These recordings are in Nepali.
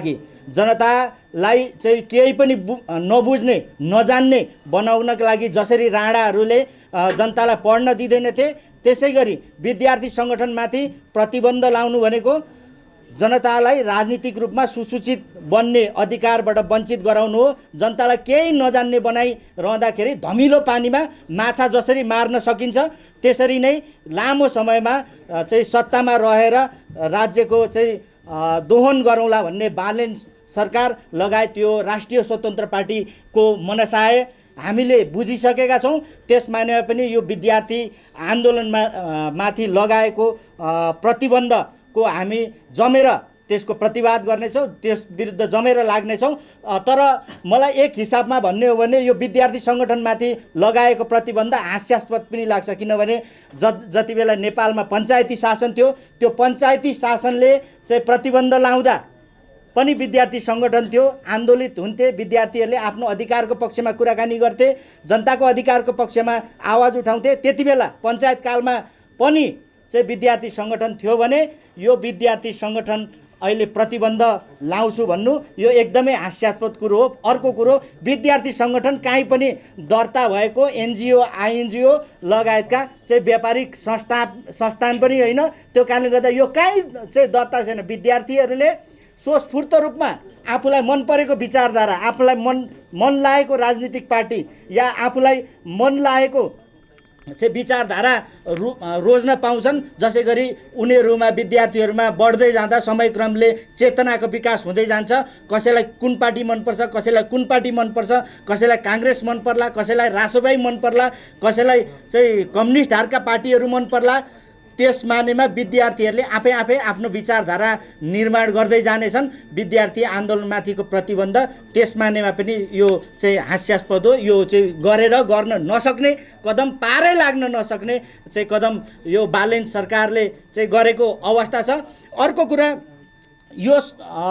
लागि जनतालाई चाहिँ केही पनि नबुझ्ने नजान्ने बनाउनका लागि जसरी राणाहरूले जनतालाई पढ्न दिँदैनथे त्यसै गरी विद्यार्थी सङ्गठनमाथि प्रतिबन्ध लाउनु भनेको जनतालाई राजनीतिक रूपमा सुसूचित बन्ने अधिकारबाट वञ्चित गराउनु हो। जनतालाई केही नजान्ने बनाइरहँदाखेरि धमिलो पानीमा माछा जसरी मार्न सकिन्छ त्यसरी नै लामो समयमा चाहिँ सत्तामा रहेर राज्यको चाहिँ दोहन गरौँला भन्ने बालेन सरकार लगायत यो राष्ट्रिय स्वतन्त्र पार्टीको मनसाय हामीले बुझिसकेका छौँ। त्यस मानेमा पनि यो विद्यार्थी आन्दोलनमा माथि लगाएको प्रतिबन्धको हामी जमेर त्यसको प्रतिवाद गर्नेछौँ, त्यस विरुद्ध जमेर लाग्नेछौँ। तर मलाई एक हिसाबमा भन्ने हो भने यो विद्यार्थी सङ्गठनमाथि लगाएको प्रतिबन्ध हास्यास्पद पनि लाग्छ, किनभने जति बेला नेपालमा पञ्चायती शासन थियो त्यो पञ्चायती शासनले चाहिँ प्रतिबन्ध लाउँदा पनि विद्यार्थी सङ्गठन थियो, आन्दोलित हुन्थे, विद्यार्थीहरूले आफ्नो अधिकारको पक्षमा कुराकानी गर्थे, जनताको अधिकारको पक्षमा आवाज उठाउँथे। त्यति बेला पञ्चायत कालमा पनि चाहिँ विद्यार्थी सङ्गठन थियो भने यो विद्यार्थी सङ्गठन अहिले प्रतिबन्ध लाउँछु भन्नु यो एकदमै हास्यास्पद कुरो हो। अर्को कुरो, विद्यार्थी सङ्गठन कहीँ पनि दर्ता भएको एनजिओ आइएनजिओ लगायतका चाहिँ व्यापारिक संस्थान पनि होइन। त्यो कारणले गर्दा यो कहीँ चाहिँ दर्ता छैन। विद्यार्थीहरूले स्वस्फूर्त रूपमा आफूलाई मन परेको विचारधारा, आफूलाई मन लागेको राजनीतिक पार्टी या आफूलाई मन लागेको चाहिँ विचारधारा रोज्न पाउँछन्। जसै गरी उनीहरूमा विद्यार्थीहरूमा बढ्दै जाँदा समयक्रमले चेतनाको विकास हुँदै जान्छ। कसैलाई कुन पार्टी मनपर्छ, कसैलाई कुन पार्टी मनपर्छ, कसैलाई काङ्ग्रेस मन पर्ला, कसैलाई रासोबाई मन पर्ला, कसैलाई चाहिँ कम्युनिस्टहरूका पार्टीहरू मन पर्ला। त्यस मानेमा विद्यार्थीहरूले आफै आफ्नो विचारधारा निर्माण गर्दै जानेछन्। विद्यार्थी आन्दोलनमाथिको प्रतिबन्ध त्यस मानेमा पनि यो चाहिँ हास्यास्पद हो। यो चाहिँ गरेर गर्न नसक्ने कदम, पारै लाग्न नसक्ने चाहिँ कदम यो बालेन सरकारले चाहिँ गरेको अवस्था छ। अर्को कुरा, यो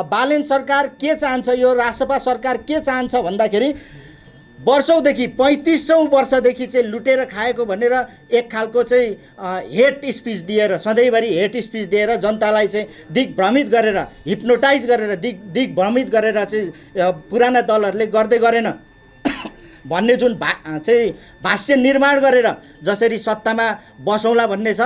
बालेन सरकार के चाहन्छ, यो रासपा सरकार के चाहन्छ भन्दाखेरि वर्षौँदेखि 3500 वर्षदेखि चाहिँ लुटेर खाएको भनेर एक खालको चाहिँ हेट स्पिच दिएर, सधैँभरि हेट स्पिच दिएर जनतालाई चाहिँ दिग्भ्रमित गरेर, हिप्नोटाइज गरेर, दिग्भ्रमित गरेर चाहिँ पुराना दलहरूले गर्दै गरेन भन्ने जुन चाहिँ भाष्य निर्माण गरेर जसरी सत्तामा बसौँला भन्ने छ,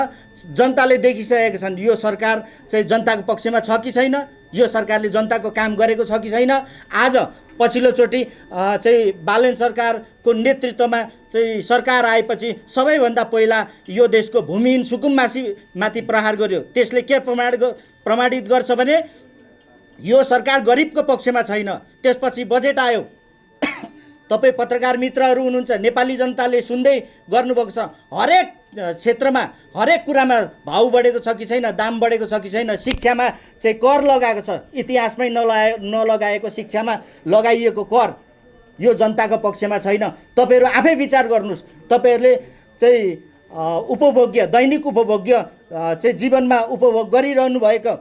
जनताले देखिसकेका छन् यो सरकार चाहिँ जनताको पक्षमा छ कि छैन, यो सरकारले जनताको काम गरेको छ कि छैन। आज पछिल्लोचोटि चाहिँ बालेन सरकारको नेतृत्वमा चाहिँ सरकार आएपछि सबैभन्दा पहिला यो देशको भूमिहीन सुकुम्बासीमाथि प्रहार गर्यो। त्यसले के प्रमाणित गर्छ भने यो सरकार गरिबको पक्षमा छैन। त्यसपछि बजेट आयो। तपाईँ पत्रकार मित्रहरू हुनुहुन्छ, नेपाली जनताले सुन्दै गर्नुभएको छ, हरेक क्षेत्रमा हरेक कुरामा भाउ बढेको छ कि छैन, दाम बढेको छ कि छैन, शिक्षामा चाहिँ कर लगाएको छ, इतिहासमै नलगाएको शिक्षामा लगाइएको कर यो जनताको पक्षमा छैन। तपाईँहरू आफै विचार गर्नुहोस्। तपाईँहरूले चाहिँ उपभोग्य, दैनिक उपभोग्य चाहिँ जीवनमा उपभोग गरिरहनु भएको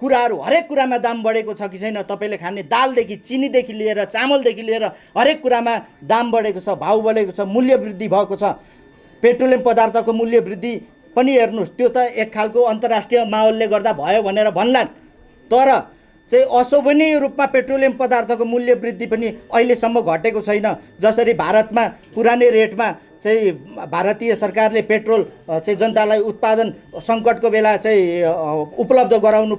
कुराहरू हरेक कुरामा दाम बढेको छ कि छैन। तपाईँले खाने दालदेखि चिनीदेखि लिएर चामलदेखि लिएर हरेक कुरामा दाम बढेको छ, भाउ बढेको छ, मूल्य वृद्धि भएको छ। पेट्रोलियम पदार्थको मूल्य वृद्धि पनि हेर्नुहोस्, त्यो त एक खालको अन्तर्राष्ट्रिय माहौलले गर्दा भयो भनेर भन्लान्, तर चाहिँ अशोभनीय रूपमा पेट्रोलियम पदार्थको मूल्य वृद्धि पनि अहिलेसम्म घटेको छैन। जसरी भारतमा पुरानै रेटमा चाहिँ भारतीय सरकारले पेट्रोल चाहिँ जनतालाई उत्पादन सङ्कटको बेला चाहिँ उपलब्ध गराउनु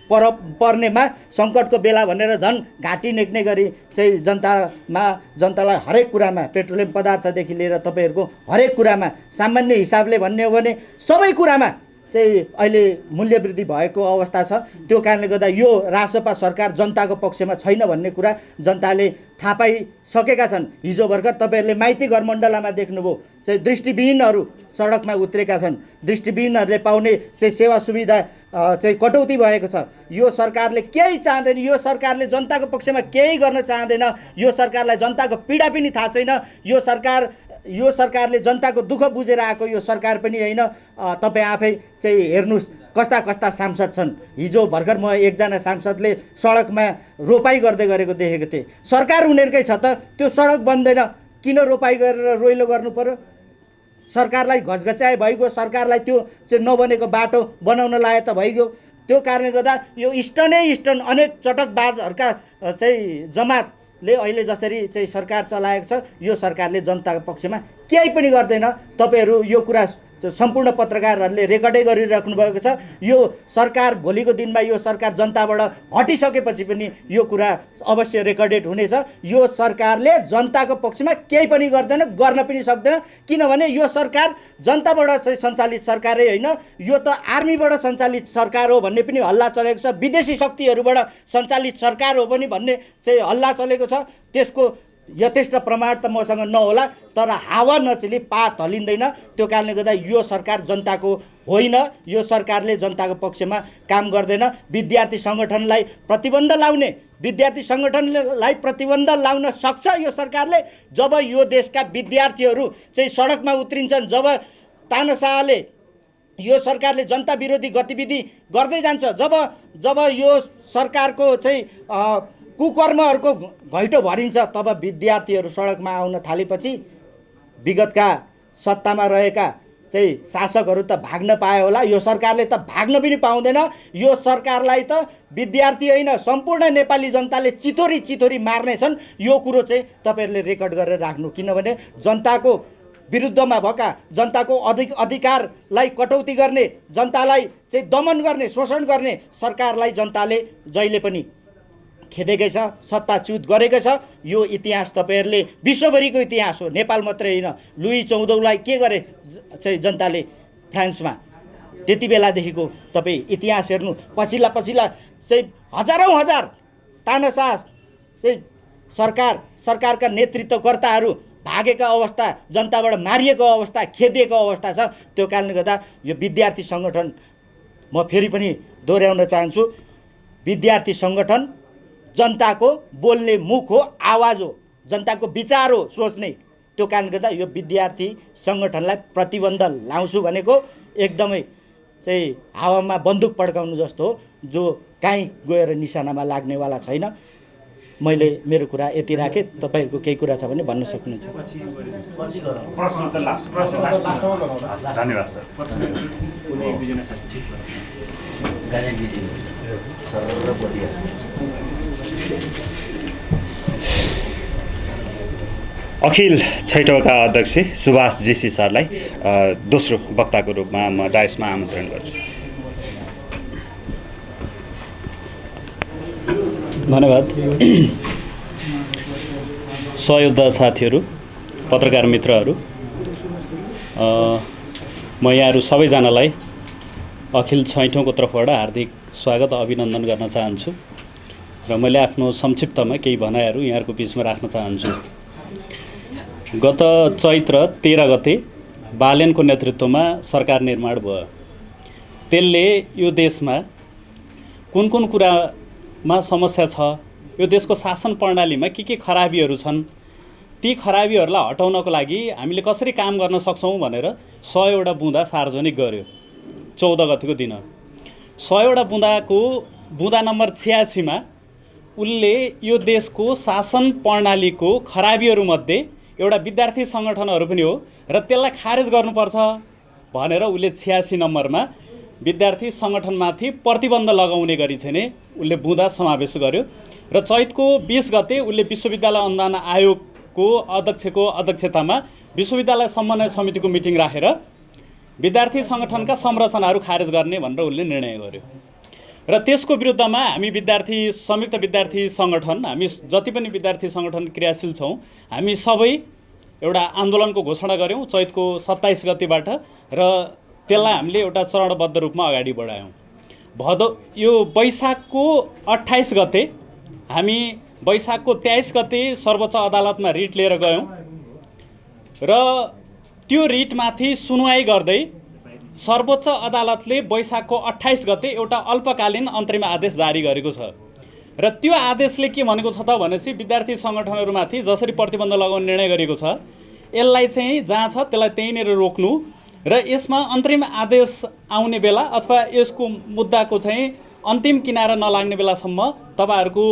पर्नेमा सङ्कटको बेला भनेर झन् घाँटी नेक्ने गरी चाहिँ जनतालाई हरेक कुरामा, पेट्रोलियम पदार्थदेखि लिएर तपाईँहरूको हरेक कुरामा सामान्य हिसाबले भन्ने हो भने सबै कुरामा चाहिँ अहिले मूल्य वृद्धि भएको अवस्था छ। त्यो कारणले गर्दा यो रासपा सरकार जनताको पक्षमा छैन भन्ने कुरा जनताले थाहा पाइसकेका छन्। हिजो भर्खर तपाईँहरूले माइती घर मण्डलामा देख्नुभयो, चाहिँ दृष्टिविहीनहरू सडकमा उत्रेका छन्। दृष्टिविहीनहरूले पाउने चाहिँ सेवा सुविधा चाहिँ कटौती भएको छ। यो सरकारले केही चाहँदैन, यो सरकारले जनताको पक्षमा केही गर्न चाहँदैन। यो सरकारलाई जनताको पीडा पनि थाहा छैन। यो सरकारले जनताको दुःख बुझेर आएको यो सरकार पनि होइन। तपाईँ आफै चाहिँ हेर्नुहोस् कस्ता कस्ता सांसद छन्। हिजो भर्खर म एकजना सांसदले सडकमा रोपाई गर्दै गरेको देखेको थिएँ। सरकार उनीहरूकै छ त, त्यो सडक बन्दैन, किन रोपाई गरेर रोइलो गर्नु पर्यो? सरकारलाई घचघचाए भइगयो, सरकारलाई त्यो चाहिँ नबनेको बाटो बनाउन लाए त भइगयो। त्यो कारणले गर्दा यो इस्टर्न अनेक चटकबाजहरूका चाहिँ जमातले अहिले जसरी चाहिँ सरकार चलाएको छ, यो सरकारले जनताको पक्षमा केही पनि गर्दैन। तपाईँहरू यो कुरा सम्पूर्ण पत्रकारहरूले रेकर्डै गरिराख्नु भएको छ। यो सरकार भोलिको दिनमा यो सरकार जनताबाट हटिसकेपछि पनि यो कुरा अवश्य रेकर्डेड हुनेछ। यो सरकारले जनताको पक्षमा केही पनि गर्दैन, गर्न पनि सक्दैन, किनभने यो सरकार जनताबाट चाहिँ सञ्चालित सरकारै होइन, यो त आर्मीबाट सञ्चालित सरकार हो भन्ने पनि हल्ला चलेको छ, विदेशी शक्तिहरूबाट सञ्चालित सरकार हो पनि भन्ने चाहिँ हल्ला चलेको छ। त्यसको यथेष्ट प्रमाण त मसँग नहोला, तर हावा नचली पात हलिँदैन। त्यो कारणले गर्दा यो सरकार जनताको होइन, यो सरकारले जनताको पक्षमा काम गर्दैन। विद्यार्थी सङ्गठनलाई प्रतिबन्ध लाउने, विद्यार्थी सङ्गठनलाई प्रतिबन्ध लाउन सक्छ यो सरकारले जब यो देशका विद्यार्थीहरू चाहिँ सडकमा उत्रिन्छन्, जब तानाशाहले यो सरकारले जनता विरोधी गतिविधि गर्दै जान्छ, जब यो सरकारको चाहिँ कुकर्महरूको घैँटो भरिन्छ, तब विद्यार्थीहरू सडकमा आउन थालेपछि विगतका सत्तामा रहेका चाहिँ शासकहरू त भाग्न पाए होला, यो सरकारले त भाग्न पनि पाउँदैन। यो सरकारलाई त विद्यार्थी होइन सम्पूर्ण नेपाली जनताले चिथोरी मार्नेछन्। यो कुरो चाहिँ तपाईँहरूले रेकर्ड गरेर राख्नु, किनभने जनताको विरुद्धमा भएका, जनताको अधिकारलाई कटौती गर्ने, जनतालाई चाहिँ दमन गर्ने, शोषण गर्ने सरकारलाई जनताले जहिले पनि खेदेकै छ, सत्ताच्युत गरेको छ। यो इतिहास तपाईँहरूले विश्वभरिको इतिहास हो, नेपाल मात्रै होइन। लुई 14 के गरे चाहिँ जनताले फ्रान्समा, त्यति बेलादेखिको तपाईँ इतिहास हेर्नु, पछिल्ला चाहिँ हजार तानाशाह चाहिँ सरकारका नेतृत्वकर्ताहरू भागेका अवस्था, जनताबाट मारिएको अवस्था, खेदिएको अवस्था छ। त्यो कारणले गर्दा यो विद्यार्थी सङ्गठन, म फेरि पनि दोहोऱ्याउन चाहन्छु, विद्यार्थी सङ्गठन जनताको बोल्ने मुख हो, आवाज हो, जनताको विचार हो सोच्ने। त्यो कारणले गर्दा यो विद्यार्थी सङ्गठनलाई प्रतिबन्ध लाउँछु भनेको एकदमै चाहिँ हावामा बन्दुक पड्काउनु जस्तो हो, जो कहीँ गएर निशानामा लाग्नेवाला छैन। मैले मेरो कुरा यति राखेँ, तपाईँहरूको केही कुरा छ भने भन्न सक्नुहुन्छ। धन्यवाद सर। अखिल छैटौँका अध्यक्ष सुभाष जेसी सरलाई दोस्रो वक्ताको रूपमा म डायसमा आमन्त्रण गर्छु। धन्यवाद। सहयोद्धा साथीहरू, पत्रकार मित्रहरू, म यहाँहरू सबैजनालाई अखिल छैटौँको तर्फबाट हार्दिक स्वागत अभिनन्दन गर्न चाहन्छु र मैले आफ्नो संक्षिप्तमा केही भनाइहरू यहाँहरूको बिचमा राख्न चाहन्छु। गत चैत्र 13 गते बालेनको नेतृत्वमा सरकार निर्माण भयो। त्यसले यो देशमा कुन कुन कुरामा समस्या छ, यो देशको शासन प्रणालीमा के खराबीहरू छन्, ती खराबीहरूलाई हटाउनको लागि हामीले कसरी काम गर्न सक्छौँ भनेर 100 बुँदा सार्वजनिक गर्यो 14 गतेको दिन। 100 बुँदा नम्बर 86 मा उनले यो देशको शासन प्रणालीको खराबीहरूमध्ये एउटा विद्यार्थी सङ्गठनहरू पनि हो र त्यसलाई खारेज गर्नुपर्छ भनेर उसले 86 नम्बरमा विद्यार्थी सङ्गठनमाथि प्रतिबन्ध लगाउने गरी चाहिँ नै उसले बुँदा समावेश गर्यो र चैतको 20 गते उसले विश्वविद्यालय अनुदान आयोगको अध्यक्षको अध्यक्षतामा विश्वविद्यालय समन्वय समितिको मिटिङ राखेर विद्यार्थी सङ्गठनका संरचनाहरू खारेज गर्ने भनेर उसले निर्णय गर्यो र त्यसको विरुद्धमा हामी संयुक्त विद्यार्थी सङ्गठन, हामी जति पनि विद्यार्थी सङ्गठन क्रियाशील छौँ, हामी सबै एउटा आन्दोलनको घोषणा गऱ्यौँ चैतको 27 गतेबाट र त्यसलाई हामीले एउटा चरणबद्ध रूपमा अगाडि बढायौँ। यो वैशाखको 28 गते हामी वैशाखको 23 गते सर्वोच्च अदालतमा रिट लिएर गयौँ र त्यो रिटमाथि सुनवाई गर्दै सर्वोच्च अदालतले वैशाखको 28 गते एउटा अल्पकालीन अन्तरिम आदेश जारी गरेको छ र त्यो आदेशले के भनेको छ त भनेपछि विद्यार्थी सङ्गठनहरूमाथि जसरी प्रतिबन्ध लगाउने निर्णय गरेको छ, यसलाई चाहिँ जहाँ छ त्यसलाई त्यहीँनिर रोक्नु र यसमा अन्तरिम आदेश आउने बेला अथवा यसको मुद्दाको चाहिँ अन्तिम किनारा नलाग्ने बेलासम्म तपाईँहरूको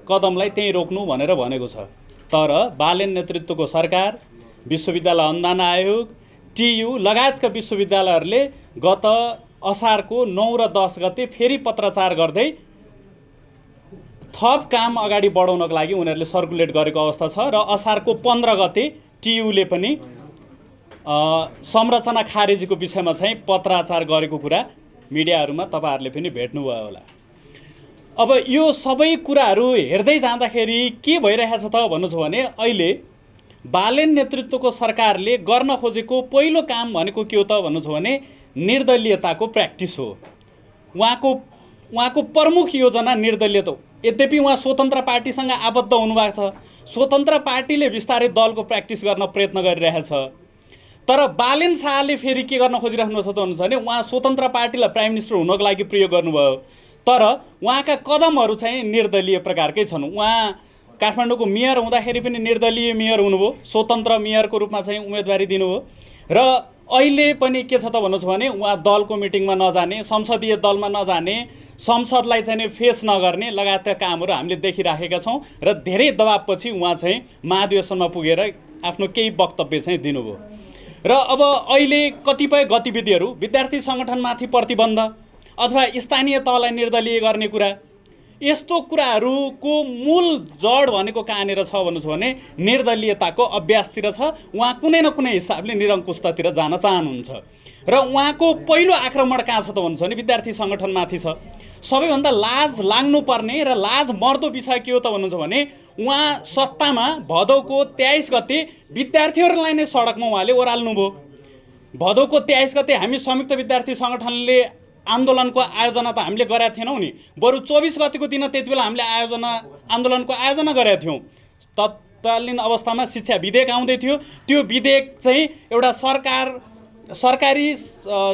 कदमलाई त्यहीँ रोक्नु भनेर भनेको छ। तर बालेन नेतृत्वको सरकार, विश्वविद्यालय अनुदान आयोग, टियु लगायतका विश्वविद्यालयहरूले गत असारको 9 र 10 गते फेरि पत्रचार गर्दै थप काम अगाडि बढाउनको लागि उनीहरूले सर्कुलेट गरेको अवस्था छ र असारको 15 गते टियुले पनि संरचना खारेजीको विषयमा चाहिँ पत्राचार गरेको कुरा मिडियाहरूमा तपाईहरूले पनि भेट्नुभयो होला। अब यो सबै कुराहरू हेर्दै जाँदाखेरि के भइरहेछ त भन्नु छ भने अहिले बालेन नेतृत्वको सरकारले गर्न खोजेको पहिलो काम भनेको के हो त भन्नु छ भने निर्दलीयताको प्र्याक्टिस हो। उहाँको प्रमुख योजना निर्दलीयता हो। यद्यपि उहाँ स्वतन्त्र पार्टीसँग आबद्ध हुनुभएको छ, स्वतन्त्र पार्टीले बिस्तारै दलको प्र्याक्टिस गर्न प्रयत्न गरिरहेछ, तर बालेन शाहले फेरि के गर्न खोजिराख्नु छ त भन्नुहुन्छ भने उहाँ स्वतन्त्र पार्टीलाई प्राइम मिनिस्टर हुनको लागि प्रयोग गर्नुभयो, तर उहाँका कदमहरू चाहिँ निर्दलीय प्रकारकै छन्। उहाँ काठमाडौँको मेयर हुँदाखेरि पनि निर्दलीय मेयर हुनुभयो, स्वतन्त्र मेयरको रूपमा चाहिँ उम्मेदवारी दिनुभयो र अहिले पनि के छ त भन्नु छ भने उहाँ दलको मिटिङमा नजाने, संसदीय दलमा नजाने, संसदलाई चाहिँ फेस नगर्ने लगायतका कामहरू हामीले देखिराखेका छौँ र धेरै दबाबपछि उहाँ चाहिँ महाधिवेशनमा पुगेर आफ्नो केही वक्तव्य चाहिँ दिनुभयो। र अब अहिले कतिपय गतिविधिहरू विद्यार्थी सङ्गठनमाथि प्रतिबन्ध अथवा स्थानीय तहलाई निर्दलीय गर्ने कुरा, यस्तो कुराहरूको मूल जड भनेको कहाँनिर छ भन्नु छ भने निर्दलीयताको अभ्यासतिर छ। उहाँ कुनै न कुनै हिसाबले निरङ्कुशतातिर जान चाहनुहुन्छ र उहाँको पहिलो आक्रमण कहाँ छ त भन्नु छ भने विद्यार्थी सङ्गठनमाथि छ। सबैभन्दा लाज लाग्नुपर्ने र लाज मर्दो विषय के हो त भन्नुहुन्छ भने उहाँ सत्तामा भदौको 23 गते विद्यार्थीहरूलाई नै सडकमा उहाँले ओह्राल्नुभयो। भदौको 23 गते हामी संयुक्त विद्यार्थी सङ्गठनले आन्दोलनको आयोजना त हामीले गरेका थिएनौँ नि, बरु 24 गतिको दिन त्यति बेला हामीले आन्दोलनको आयोजना गरेका थियौँ। तत्कालीन अवस्थामा शिक्षा विधेयक आउँदै थियो, त्यो विधेयक चाहिँ एउटा सरकारी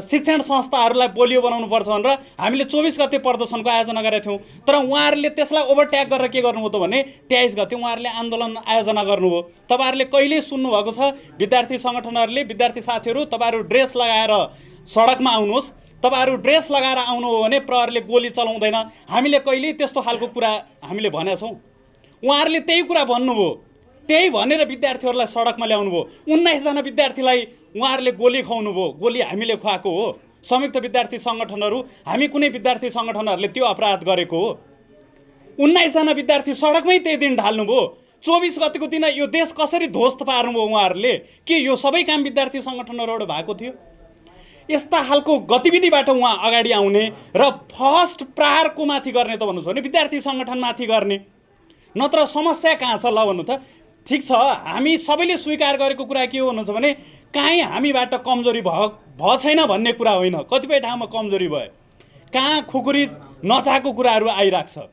शिक्षण संस्थाहरूलाई बलियो बनाउनुपर्छ भनेर हामीले 24 गते प्रदर्शनको आयोजना गरेका थियौँ। तर उहाँहरूले त्यसलाई ओभरट्याक गरेर के गर्नुभयो त भने 23 गते उहाँहरूले आन्दोलन आयोजना गर्नुभयो। तपाईँहरूले कहिले सुन्नुभएको छ विद्यार्थी सङ्गठनहरूले, विद्यार्थी साथीहरू तपाईँहरू ड्रेस लगाएर सडकमा आउनुहोस्, तपाईँहरू ड्रेस लगाएर आउनुभयो भने प्रहरीले गोली चलाउँदैन, हामीले कहिल्यै त्यस्तो खालको कुरा हामीले भनेका छौँ? उहाँहरूले त्यही कुरा भन्नुभयो, त्यही भनेर विद्यार्थीहरूलाई सडकमा ल्याउनुभयो। 19 जना विद्यार्थीलाई उहाँहरूले गोली खुवाउनुभयो, गोली हामीले खुवाएको हो। संयुक्त विद्यार्थी सङ्गठनहरू, हामी कुनै विद्यार्थी सङ्गठनहरूले त्यो अपराध गरेको हो? 19 जना विद्यार्थी सडकमै त्यही दिन ढाल्नुभयो। 24 गतिको दिन यो देश कसरी ध्वस्त पार्नुभयो उहाँहरूले? के यो सबै काम विद्यार्थी सङ्गठनहरूबाट भएको थियो? यस्ता खालको गतिविधिबाट उहाँ अगाडि आउने र फर्स्ट प्रहार को माथि गर्ने त भन्नुहोस् भने विद्यार्थी सङ्गठनमाथि गर्ने, नत्र समस्या कहाँ छ ल भन्नु त? ठिक छ, हामी सबैले स्वीकार गरेको कुरा के हो भन्नुहुन्छ भने काहीँ हामीबाट कमजोरी भयो छैन भन्ने कुरा होइन, कतिपय ठाउँमा कमजोरी भयो, कहाँ खुकुरी नचाहेको कुराहरू आइरहेको छ,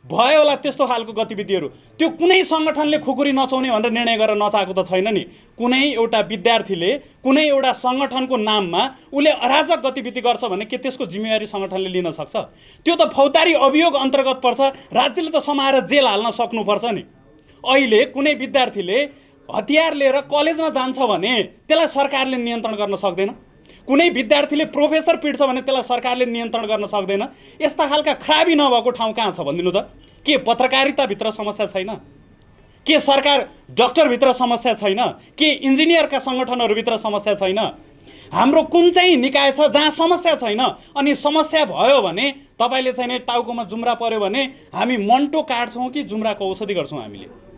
भयो होला त्यस्तो खालको गतिविधिहरू। त्यो कुनै सङ्गठनले खुकुरी नचाउने भनेर निर्णय गरेर नचाहेको त छैन नि। कुनै एउटा विद्यार्थीले कुनै एउटा सङ्गठनको नाममा उसले अराजक गतिविधि गर्छ भने के त्यसको जिम्मेवारी सङ्गठनले लिन सक्छ? त्यो त फौजदारी अभियोग अन्तर्गत पर्छ, राज्यले त समाएर जेल हाल्न सक्नुपर्छ नि। अहिले कुनै विद्यार्थीले हतियार लिएर कलेजमा जान्छ भने त्यसलाई सरकारले नियन्त्रण गर्न सक्दैन, कुनै विद्यार्थीले प्रोफेसर पिट्छ भने त्यसलाई सरकारले नियन्त्रण गर्न सक्दैन। यस्ता खालका खराबी नभएको ठाउँ कहाँ छ भनिदिनु त? के पत्रकारिताभित्र समस्या छैन? के सरकार डक्टरभित्र समस्या छैन? के इन्जिनियरका सङ्गठनहरूभित्र समस्या छैन? हाम्रो कुन चाहिँ निकाय छ जहाँ समस्या छैन? अनि समस्या भयो भने तपाईँले चाहिँ टाउकोमा जुम्रा पर्यो भने हामी मन्टो काट्छौँ कि जुम्राको औषधि गर्छौँ? हामीले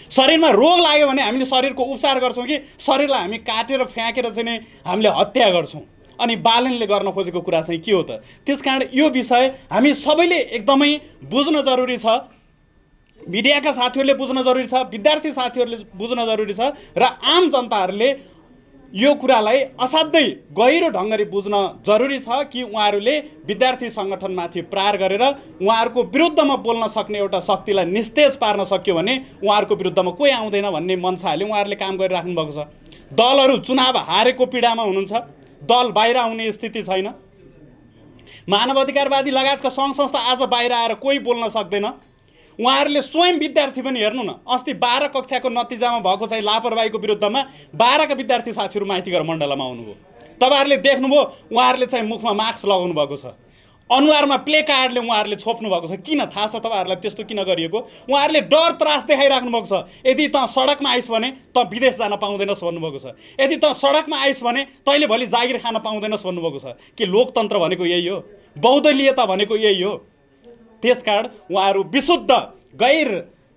शरीरमा रोग लाग्यो भने हामीले शरीरको उपचार गर्छौँ कि शरीरलाई हामी काटेर फ्याँकेर चाहिँ हामीले हत्या गर्छौँ? अनि बालेनले गर्न खोजेको कुरा चाहिँ के हो त? त्यसकारण यो विषय हामी सबैले एकदमै बुझ्न जरुरी छ, मिडियाका साथीहरूले बुझ्न जरुरी छ, विद्यार्थी साथीहरूले बुझ्न जरुरी छ र आम जनताहरूले यो कुरालाई असाध्यै गहिरो ढङ्गले बुझ्न जरुरी छ कि उहाँहरूले विद्यार्थी सङ्गठनमाथि प्रहार गरेर उहाँहरूको विरुद्धमा बोल्न सक्ने एउटा शक्तिलाई निस्तेज पार्न सक्यो भने उहाँहरूको विरुद्धमा कोही आउँदैन भन्ने मनसाले उहाँहरूले काम गरिराख्नु भएको छ। दलहरू चुनाव हारेको पीडामा हुनुहुन्छ, दल बाहिर आउने स्थिति छैन, मानवाधिकारवादी लगायतका सङ्घ संस्था आज बाहिर आएर कोही बोल्न सक्दैन। उहाँहरूले स्वयं विद्यार्थी पनि हेर्नु न, अस्ति 12 कक्षाको नतिजामा भएको चाहिँ लापरवाहीको विरुद्धमा 12 का विद्यार्थी साथीहरू माइतीघर मण्डलमा आउनुभयो। तपाईँहरूले देख्नुभयो उहाँहरूले चाहिँ मुखमा मास्क लगाउनु भएको छ। अनुहारमा प्ले कार्डले उहाँहरूले छोप्नु भएको छ। किन थाहा छ तपाईँहरूलाई त्यस्तो किन गरिएको? उहाँहरूले डर त्रास देखाइराख्नु भएको छ। यदि त सडकमा आइस् भने त विदेश जान पाउँदैनस् भन्नुभएको छ। यदि त सडकमा आइस् भने तैँले भोलि जागिर खान पाउँदैनस् भन्नुभएको छ। के लोकतन्त्र भनेको यही हो? बहुदलीयता भनेको यही हो? त्यसकारण उहाँहरू विशुद्ध गैर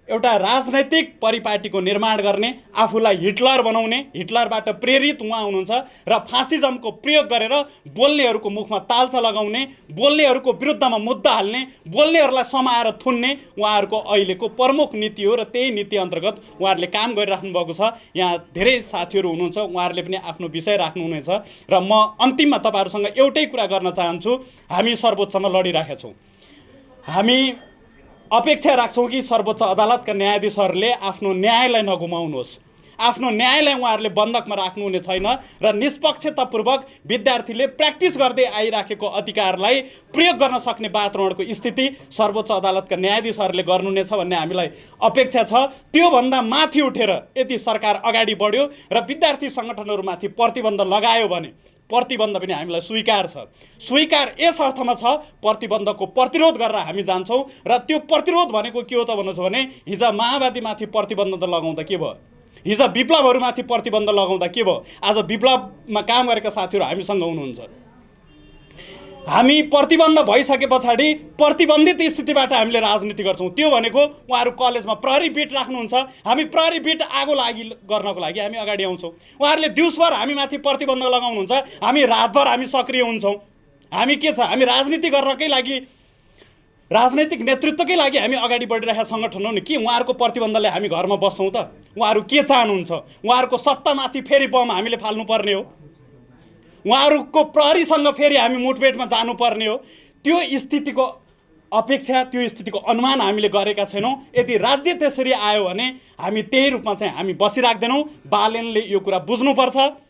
एउटा राजनैतिक परिपाटीको निर्माण गर्ने, आफूलाई हिटलर बनाउने, हिटलरबाट प्रेरित उहाँ हुनुहुन्छ र फासिजमको प्रयोग गरेर बोल्नेहरूको मुखमा तालचा लगाउने, बोल्नेहरूको विरुद्धमा मुद्दा हाल्ने, बोल्नेहरूलाई समाएर थुन्ने उहाँहरूको अहिलेको प्रमुख नीति हो र त्यही नीति अन्तर्गत उहाँहरूले काम गरिराख्नु भएको छ। यहाँ धेरै साथीहरू हुनुहुन्छ, उहाँहरूले पनि आफ्नो विषय राख्नुहुनेछ र म अन्तिममा तपाईँहरूसँग एउटै कुरा गर्न चाहन्छु। हामी सर्वोच्चमा लडिराखेका छौँ। हामी अपेक्षा राख्छौँ कि सर्वोच्च अदालतका न्यायाधीशहरूले आफ्नो न्यायलाई नगुमाउनुहोस्। आफ्नो न्यायलाई उहाँहरूले बन्धकमा राख्नुहुने छैन र निष्पक्षतापूर्वक विद्यार्थीले प्र्याक्टिस गर्दै आइराखेको अधिकारलाई प्रयोग गर्न सक्ने वातावरणको स्थिति सर्वोच्च अदालतका न्यायाधीशहरूले गर्नुहुनेछ भन्ने हामीलाई अपेक्षा छ। त्योभन्दा माथि उठेर यदि सरकार अगाडि बढ्यो र विद्यार्थी सङ्गठनहरूमाथि प्रतिबन्ध लगायो भने प्रतिबन्ध पनि हामीलाई स्वीकार छ। स्वीकार यस अर्थमा छ, प्रतिबन्धको प्रतिरोध गरेर हामी जान्छौँ र त्यो प्रतिरोध भनेको के हो त भन्नुहोस् भने हिजो माओवादीमाथि प्रतिबन्ध त लगाउँदा के भयो? हिजो विप्लवहरूमाथि प्रतिबन्ध लगाउँदा के भयो? आज विप्लवमा काम गरेका साथीहरू हामीसँग हुनुहुन्छ। हामी प्रतिबन्ध भइसके पछाडि प्रतिबन्धित स्थितिबाट हामीले राजनीति गर्छौँ। त्यो भनेको उहाँहरू कलेजमा प्रहरी बिट राख्नुहुन्छ, हामी प्रहरी बिट आगो गर्नको लागि हामी अगाडि आउँछौँ। उहाँहरूले दिउँसभर हामीमाथि प्रतिबन्ध लगाउनुहुन्छ, हामी रातभर हामी सक्रिय हुन्छौँ। हामी के छ? हामी राजनीति गर्नकै लागि, राजनैतिक नेतृत्वकै लागि हामी अगाडि बढिरहेका सङ्गठन हो नि। के उहाँहरूको प्रतिबन्धले हामी घरमा बस्छौँ त? उहाँहरू के चाहनुहुन्छ? उहाँहरूको सत्तामाथि फेरि बम हामीले फाल्नुपर्ने हो? उहाँहरूको प्रहरीसँग फेरि हामी मुठभेडमा जानुपर्ने हो? त्यो स्थितिको अपेक्षा, त्यो स्थितिको अनुमान हामीले गरेका छैनौँ। यदि राज्य त्यसरी आयो भने हामी त्यही रूपमा चाहिँ हामी बसिराख्दैनौँ। बालेनले यो कुरा बुझ्नुपर्छ,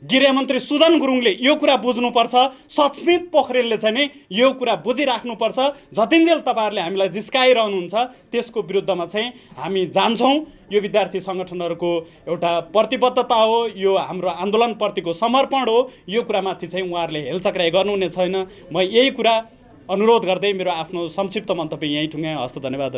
गृहमन्त्री सुदन गुरुङले यो कुरा बुझ्नुपर्छ, सचमित पोखरेलले चाहिँ नि यो कुरा बुझिराख्नुपर्छ। जतिन्जेल तपाईँहरूले हामीलाई जिस्काइरहनुहुन्छ त्यसको विरुद्धमा चाहिँ हामी जान्छौँ। यो विद्यार्थी सङ्गठनहरूको एउटा प्रतिबद्धता हो, यो हाम्रो आन्दोलनप्रतिको समर्पण हो। यो कुरामाथि चाहिँ उहाँहरूले हेलचक्राइ गर्नुहुने छैन। म यही कुरा अनुरोध गर्दै मेरो आफ्नो संक्षिप्त मन्तव्य यहीँ टुङ्गाएँ। हस्त, धन्यवाद।